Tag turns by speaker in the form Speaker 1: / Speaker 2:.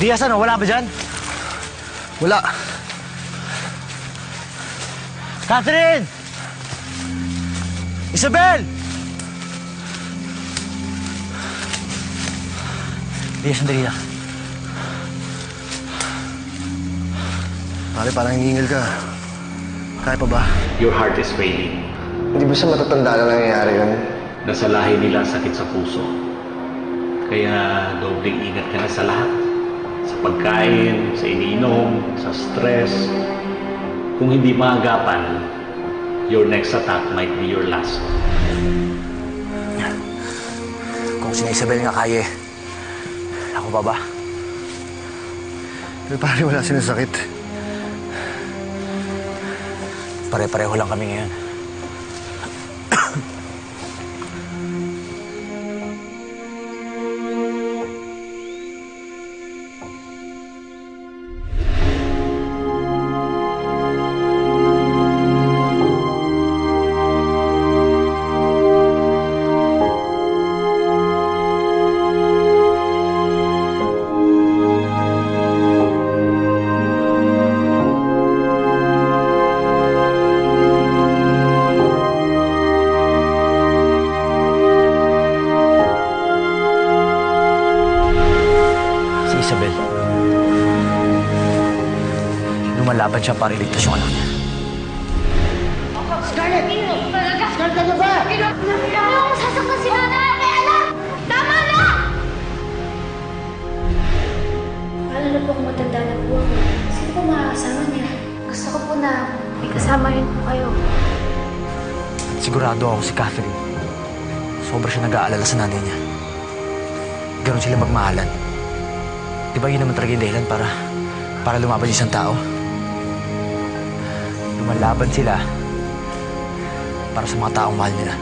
Speaker 1: Diaz, ano? Wala ba dyan?
Speaker 2: Wala.
Speaker 1: Catherine! Isabel! Diaz, sandali lang.
Speaker 2: Pare, parang hingingil ka. Kaya pa ba?
Speaker 3: Your heart is failing.
Speaker 2: Hindi ba sa matatanda na nangyayari yun?
Speaker 3: Nasa lahi nila ang sakit sa puso. Kaya dobleng ingat ka na sa lahat. Sa pagkain, sa iniinom, sa stress. Kung hindi maagapan, your next attack might be your last.
Speaker 1: Kung si Isabel nga kaya, ako pa ba?
Speaker 2: Pero pare, wala sinasakit.
Speaker 1: Pare-pareho lang kami ngayon. Isabel. Lumalaban siya para iligtas yung anak niya.
Speaker 4: Scarlett! Scarlett, ano ba? Anong sasaktan si nanay? May alam! Tama na!
Speaker 5: Paano na po kung matanda na po ako? Sino po makakasama niya? Gusto ko po na may kasama rin po kayo.
Speaker 1: At sigurado ako si Catherine. Sobra siya nag-aalala sa nanay niya. Ganon sila magmahalan. Di ba yun naman talaga yung dahilan para lumaban yung isang tao? Lumalaban sila para sa mga taong mahal nila.